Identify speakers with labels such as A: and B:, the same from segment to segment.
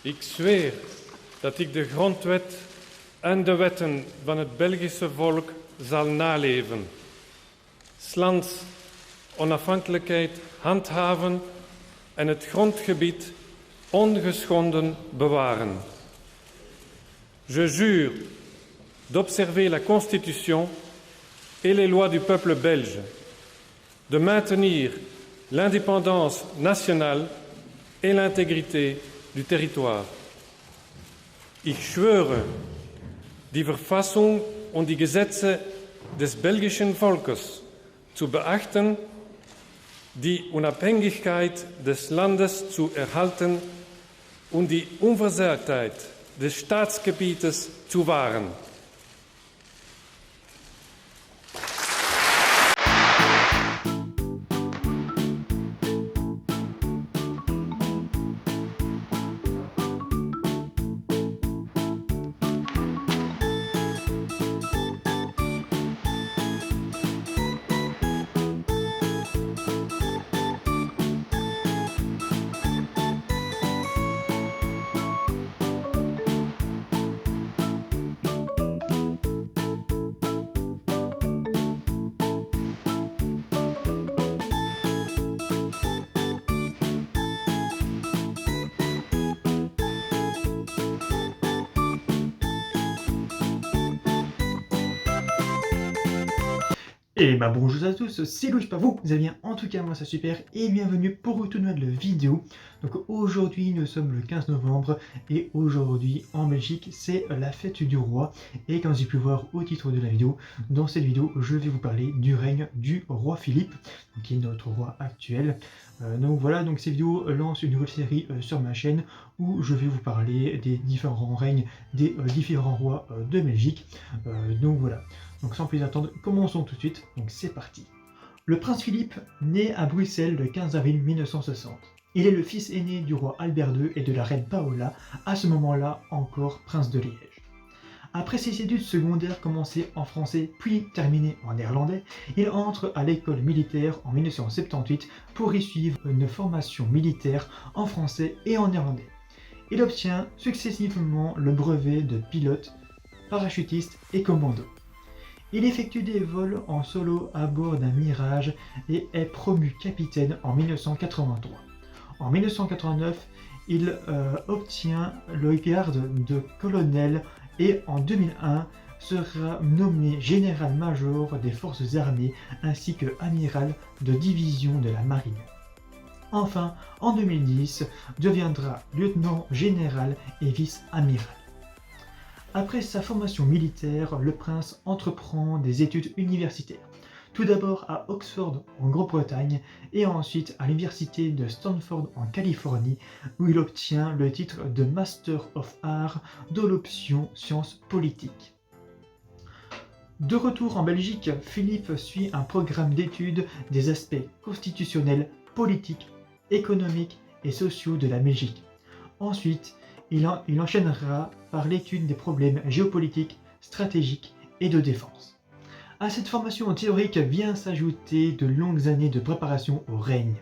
A: Ik zweer dat ik de grondwet en de wetten van het Belgische volk zal naleven. 's Lands onafhankelijkheid handhaven en het grondgebied ongeschonden bewaren. Je jure d'observer la Constitution et les lois du peuple belge, de maintenir l'indépendance nationale et l'intégrité du territoire. Ich schwöre, die Verfassung und die Gesetze des belgischen Volkes zu beachten, die Unabhängigkeit des Landes zu erhalten und die Unversehrtheit des Staatsgebietes zu wahren.
B: Et bah bonjour à tous, c'est Louis, pas vous allez bien, en tout cas moi c'est super et bienvenue pour une nouvelle vidéo. Donc aujourd'hui nous sommes le 15 novembre et aujourd'hui en Belgique c'est la fête du roi. Et comme vous avez pu voir au titre de la vidéo, dans cette vidéo je vais vous parler du règne du roi Philippe, qui est notre roi actuel. Donc voilà, donc cette vidéo lance une nouvelle série sur ma chaîne où je vais vous parler des différents règnes des différents rois de Belgique. Donc voilà. Donc sans plus attendre, commençons tout de suite, donc c'est parti. Le prince Philippe naît à Bruxelles le 15 avril 1960. Il est le fils aîné du roi Albert II et de la reine Paola, à ce moment-là encore prince de Liège. Après ses études secondaires commencées en français puis terminées en néerlandais, il entre à l'école militaire en 1978 pour y suivre une formation militaire en français et en néerlandais. Il obtient successivement le brevet de pilote, parachutiste et commando. Il effectue des vols en solo à bord d'un Mirage et est promu capitaine en 1983. En 1989, il obtient le grade de colonel et en 2001 sera nommé général-major des forces armées ainsi que amiral de division de la marine. Enfin, en 2010, deviendra lieutenant général et vice-amiral. Après sa formation militaire, le prince entreprend des études universitaires. Tout d'abord à Oxford en Grande-Bretagne et ensuite à l'université de Stanford en Californie où il obtient le titre de Master of Arts de l'option sciences politiques. De retour en Belgique, Philippe suit un programme d'études des aspects constitutionnels, politiques, économiques et sociaux de la Belgique. Ensuite, il enchaînera par l'étude des problèmes géopolitiques, stratégiques et de défense. À cette formation théorique vient s'ajouter de longues années de préparation au règne.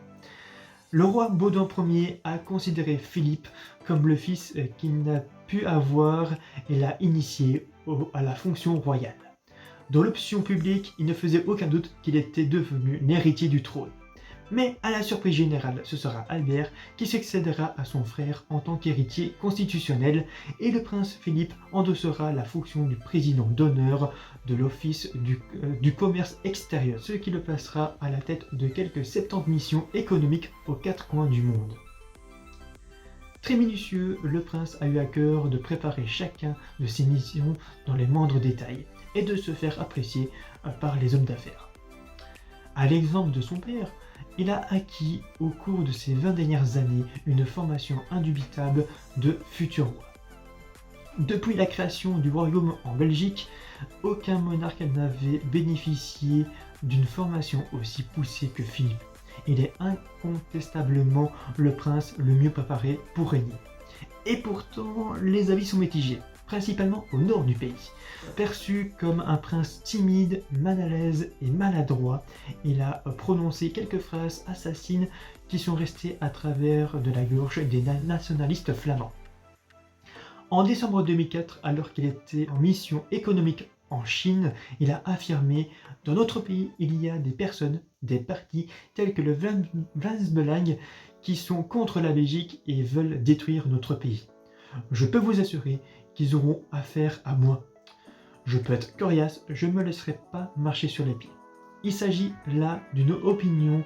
B: Le roi Baudouin Ier a considéré Philippe comme le fils qu'il n'a pu avoir et l'a initié à la fonction royale. Dans l'opinion publique, il ne faisait aucun doute qu'il était devenu l'héritier du trône. Mais à la surprise générale, ce sera Albert qui succédera à son frère en tant qu'héritier constitutionnel et le prince Philippe endossera la fonction du président d'honneur de l'office du commerce extérieur, ce qui le placera à la tête de quelques 70 missions économiques aux quatre coins du monde. Très minutieux, le prince a eu à cœur de préparer chacun de ses missions dans les moindres détails et de se faire apprécier par les hommes d'affaires. À l'exemple de son père, il a acquis au cours de ces 20 dernières années une formation indubitable de futur roi. Depuis la création du royaume en Belgique, aucun monarque n'avait bénéficié d'une formation aussi poussée que Philippe. Il est incontestablement le prince le mieux préparé pour régner. Et pourtant, les avis sont mitigés, principalement au nord du pays. Perçu comme un prince timide, mal à l'aise et maladroit, il a prononcé quelques phrases assassines qui sont restées à travers de la gorge des nationalistes flamands. En décembre 2004, alors qu'il était en mission économique en Chine, il a affirmé « Dans notre pays, il y a des personnes, des partis tels que le Vlaams qui sont contre la Belgique et veulent détruire notre pays. Je peux vous assurer qu'ils auront affaire à moi. Je peux être coriace, je ne me laisserai pas marcher sur les pieds. » Il s'agit là d'une opinion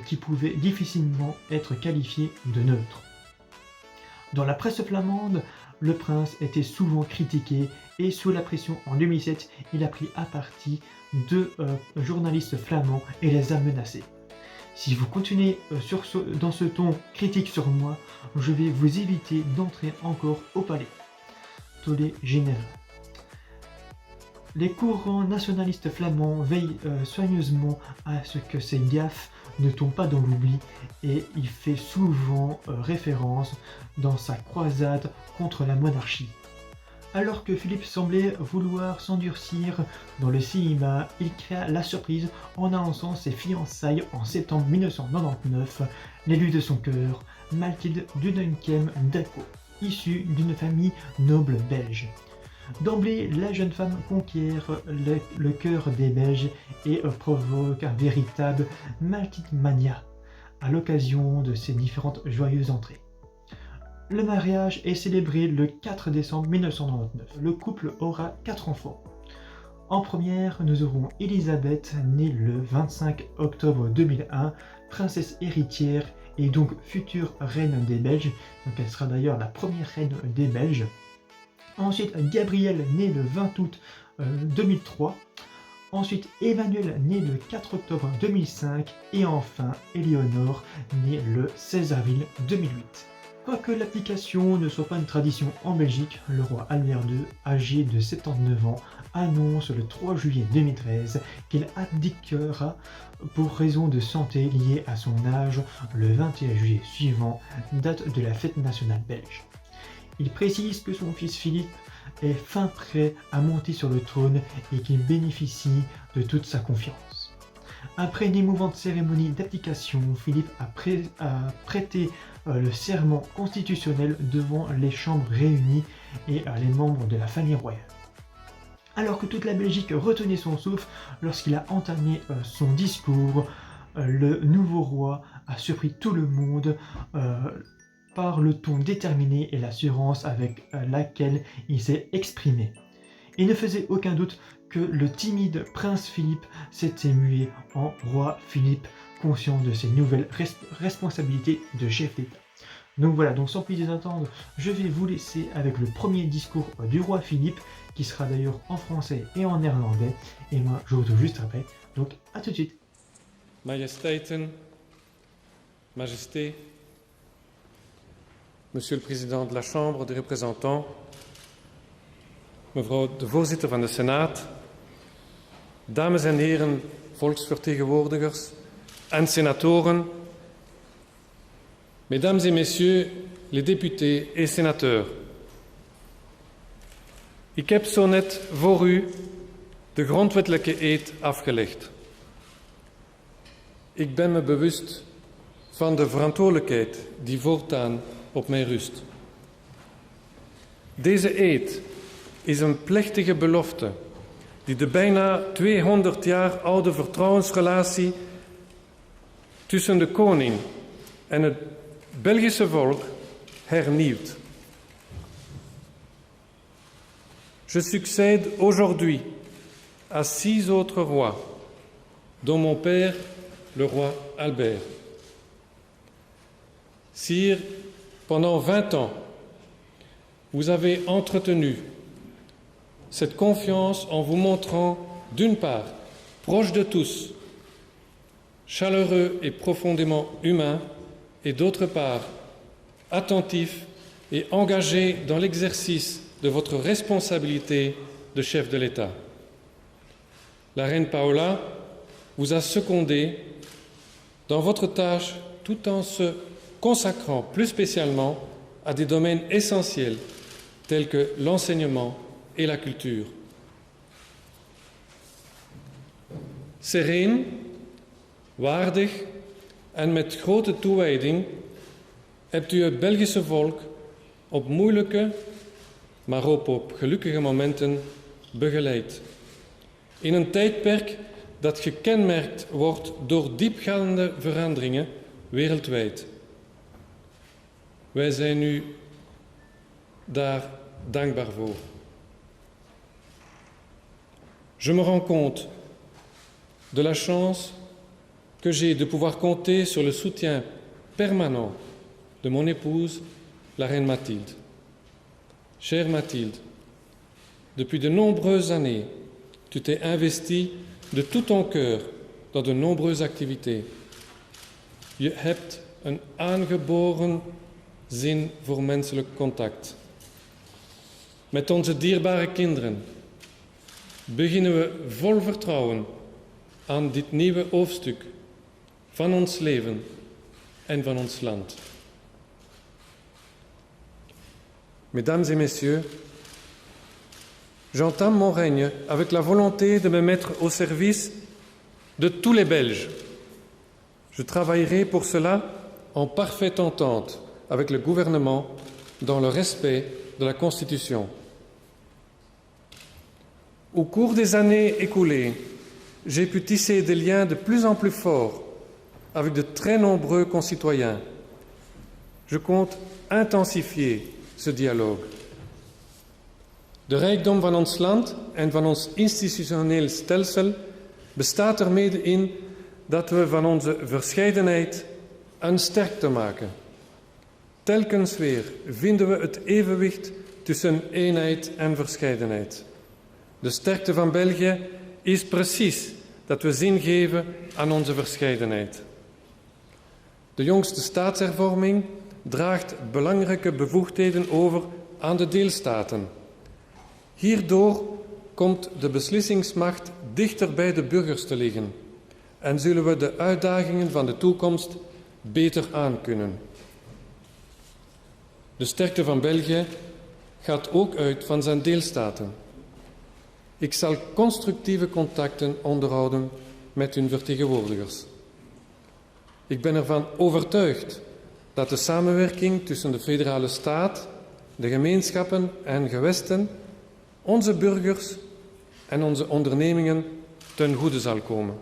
B: qui pouvait difficilement être qualifiée de neutre. Dans la presse flamande, le prince était souvent critiqué et sous la pression en 2007, il a pris à partie deux journalistes flamands et les a menacés. Si vous continuez dans ce ton critique sur moi, je vais vous éviter d'entrer encore au palais. Tollé général. Les courants nationalistes flamands veillent soigneusement à ce que ces gaffes ne tombent pas dans l'oubli et il fait souvent référence dans sa croisade contre la monarchie. Alors que Philippe semblait vouloir s'endurcir dans le cinéma, il créa la surprise en annonçant ses fiançailles en septembre 1999, l'élu de son cœur, Mathilde Dudenkem d'Alco, issue d'une famille noble belge. D'emblée, la jeune femme conquiert le cœur des Belges et provoque un véritable Mathilde-mania à l'occasion de ses différentes joyeuses entrées. Le mariage est célébré le 4 décembre 1999. Le couple aura 4 enfants. En première, nous aurons Elisabeth, née le 25 octobre 2001, princesse héritière et donc future reine des Belges. Donc elle sera d'ailleurs la première reine des Belges. Ensuite, Gabriel, né le 20 août 2003. Ensuite, Emmanuel, né le 4 octobre 2005. Et enfin, Éléonore, née le 16 avril 2008. Quoique l'application ne soit pas une tradition en Belgique, le roi Albert II, âgé de 79 ans, annonce le 3 juillet 2013 qu'il abdiquera pour raison de santé liée à son âge le 21 juillet suivant, date de la fête nationale belge. Il précise que son fils Philippe est fin prêt à monter sur le trône et qu'il bénéficie de toute sa confiance. Après une émouvante cérémonie d'abdication, Philippe a prêté le serment constitutionnel devant les chambres réunies et les membres de la famille royale. Alors que toute la Belgique retenait son souffle lorsqu'il a entamé son discours, le nouveau roi a surpris tout le monde par le ton déterminé et l'assurance avec laquelle il s'est exprimé. Il ne faisait aucun doute que le timide prince Philippe s'était mué en roi Philippe, conscient de ses nouvelles responsabilités de chef d'État. Donc voilà, donc sans plus attendre, je vais vous laisser avec le premier discours du roi Philippe, qui sera d'ailleurs en français et en néerlandais, et moi je vous retrouve juste après, donc à tout de suite.
A: Majestéiten, Majesté, Monsieur le Président de la Chambre des représentants, mevrouw de voorzitter van de Senaat, dames en heren volksvertegenwoordigers en senatoren, mesdames et messieurs les députés et sénateurs. Ik heb zo net voor u de grondwettelijke eed afgelegd. Ik ben me bewust van de verantwoordelijkheid die voortaan op mij rust. Deze eed is een plechtige belofte die de bijna 200 jaar oude vertrouwensrelatie tussen de koning en het Belgische volk hernieuwt. Je succède aujourd'hui à 6 autres rois, dont mon père, le roi Albert. Sire, pendant 20 ans, vous avez entretenu cette confiance en vous montrant, d'une part, proche de tous, chaleureux et profondément humain, et d'autre part, attentif et engagé dans l'exercice de votre responsabilité de chef de l'État. La reine Paola vous a secondé dans votre tâche tout en se consacrant plus spécialement à des domaines essentiels tels que l'enseignement et la culture. Sereen, waardig en met grote toewijding hebt u het Belgische volk op moeilijke maar ook op gelukkige momenten begeleidt. In een tijdperk dat gekenmerkt wordt door diepgaande veranderingen wereldwijd. Wij zijn u daar dankbaar voor. Je me rends compte de la chance que j'ai de pouvoir compter sur le soutien permanent de mon épouse, la reine Mathilde. Chère Mathilde, depuis de nombreuses années, tu t'es investie de tout ton cœur dans de nombreuses activités. Je hebt een aangeboren zin voor menselijk contact. Met onze dierbare kinderen beginnen we vol vertrouwen aan dit nieuwe hoofdstuk van ons leven en van ons land. Mesdames et messieurs, j'entame mon règne avec la volonté de me mettre au service de tous les Belges. Je travaillerai pour cela en parfaite entente avec le gouvernement dans le respect de la Constitution. Au cours des années écoulées, j'ai pu tisser des liens de plus en plus forts avec de très nombreux concitoyens. Je compte intensifier ce dialogue. De rijkdom van ons land en van ons institutioneel stelsel bestaat er mede in dat we van onze verscheidenheid een sterkte maken. Telkens weer vinden we het evenwicht tussen eenheid en verscheidenheid. De sterkte van België is precies dat we zin geven aan onze verscheidenheid. De jongste staatshervorming draagt belangrijke bevoegdheden over aan de deelstaten. Hierdoor komt de beslissingsmacht dichter bij de burgers te liggen en zullen we de uitdagingen van de toekomst beter aankunnen. De sterkte van België gaat ook uit van zijn deelstaten. Ik zal constructieve contacten onderhouden met hun vertegenwoordigers. Ik ben ervan overtuigd dat de samenwerking tussen de federale staat, de gemeenschappen en gewesten, onze burgers en onze ondernemingen ten goede zal komen.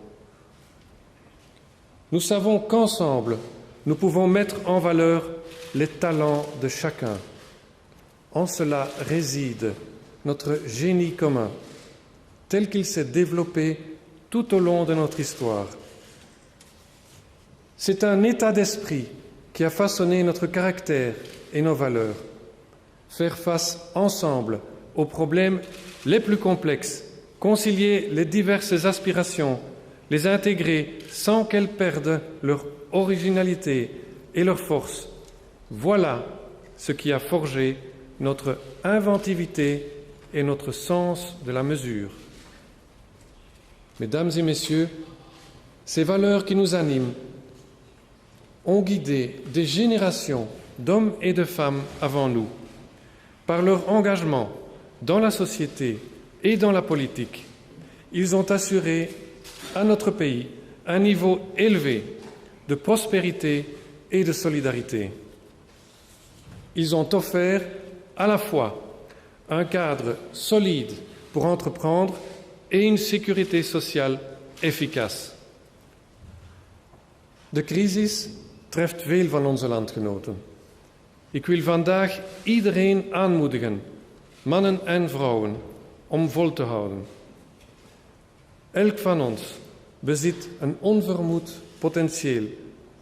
A: Nous savons qu'ensemble, nous pouvons mettre en valeur les talents de chacun. En cela réside notre génie commun, tel qu'il s'est développé tout au long de notre histoire. C'est un état d'esprit qui a façonné notre caractère et nos valeurs. Faire face ensemble aux problèmes les plus complexes, concilier les diverses aspirations, les intégrer sans qu'elles perdent leur originalité et leur force. Voilà ce qui a forgé notre inventivité et notre sens de la mesure. Mesdames et messieurs, ces valeurs qui nous animent ont guidé des générations d'hommes et de femmes avant nous. Par leur engagement dans la société et dans la politique, ils ont assuré à notre pays un niveau élevé de prospérité et de solidarité. Ils ont offert à la fois un cadre solide pour entreprendre et une sécurité sociale efficace. De crisis treft veel van onze landgenoten. Ik wil vandaag iedereen aanmoedigen, mannen en vrouwen, om vol te houden. Elk van ons bezit een onvermoed potentieel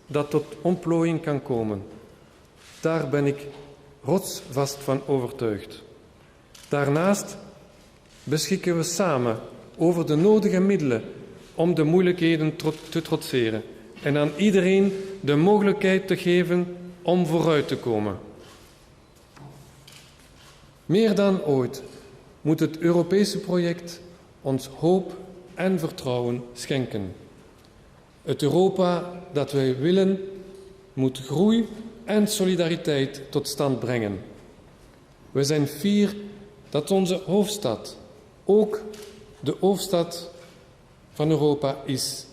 A: dat tot ontplooiing kan komen. Daar ben ik rotsvast van overtuigd. Daarnaast beschikken we samen over de nodige middelen om de moeilijkheden te trotseren en aan iedereen de mogelijkheid te geven om vooruit te komen. Meer dan ooit moet het Europese project ons hoop en vertrouwen schenken. Het Europa dat wij willen moet groei en solidariteit tot stand brengen. We zijn fier dat onze hoofdstad ook de hoofdstad van Europa is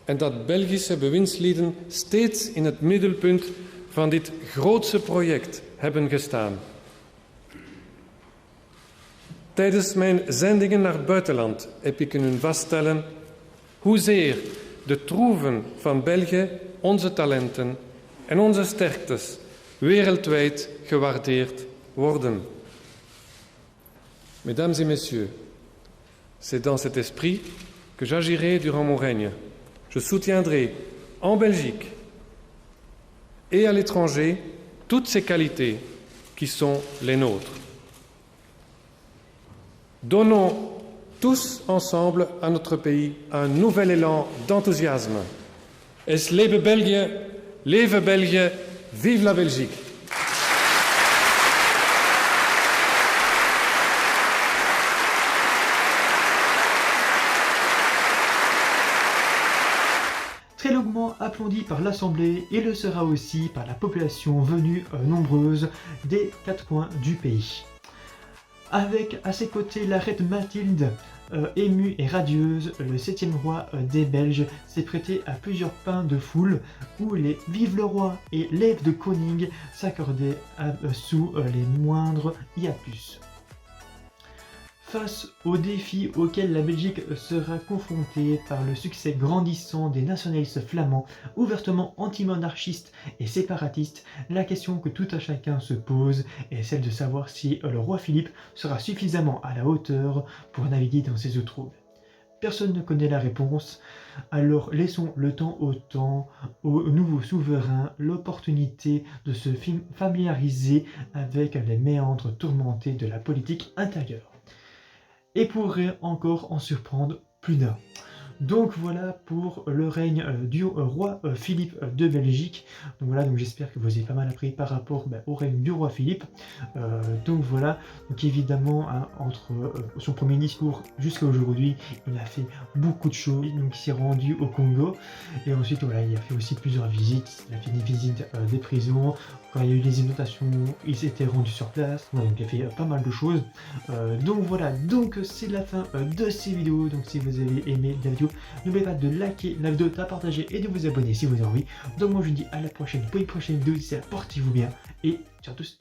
A: en dat Belgische bewindslieden steeds in het middelpunt van dit grootste project hebben gestaan. Tijdens mijn zendingen naar het buitenland heb ik kunnen vaststellen hoezeer de troeven van België onze talenten en onze sterktes wereldwijd gewaardeerd worden. Mesdames et messieurs, c'est dans cet esprit que j'agirai durant mon règne. Je soutiendrai en Belgique et à l'étranger toutes ces qualités qui sont les nôtres. Donnons tous ensemble à notre pays un nouvel élan d'enthousiasme. Es lebe België, vive la Belgique!
B: Très longuement applaudi par l'Assemblée et le sera aussi par la population venue nombreuse des 4 coins du pays. Avec à ses côtés la reine Mathilde, émue et radieuse, le 7e roi des Belges s'est prêté à plusieurs pains de foule où les « Vive le roi » et « Lève de Koning » s'accordaient sous les moindres hiatus. Face aux défis auxquels la Belgique sera confrontée par le succès grandissant des nationalistes flamands, ouvertement anti-monarchistes et séparatistes, la question que tout un chacun se pose est celle de savoir si le roi Philippe sera suffisamment à la hauteur pour naviguer dans ces eaux troubles. Personne ne connaît la réponse, alors laissons le temps au nouveau souverain l'opportunité de se familiariser avec les méandres tourmentés de la politique intérieure. Et pourrait encore en surprendre plus d'un. Donc voilà pour le règne du roi Philippe de Belgique. Donc voilà, donc j'espère que vous avez pas mal appris par rapport au règne du roi Philippe. Donc voilà, donc évidemment hein, entre son premier discours jusqu'à aujourd'hui, il a fait beaucoup de choses. Donc il s'est rendu au Congo et ensuite voilà, il a fait aussi plusieurs visites. Il a fait des visites des prisons. Quand il y a eu les inondations, il s'était rendu sur place, ouais, donc il a fait pas mal de choses. Donc voilà, donc c'est la fin de ces vidéos. Donc si vous avez aimé la vidéo, n'oubliez pas de liker la vidéo, de la partager et de vous abonner si vous avez envie. Donc moi je vous dis à la prochaine pour une prochaine vidéo. D'ici là, portez-vous bien et ciao à tous.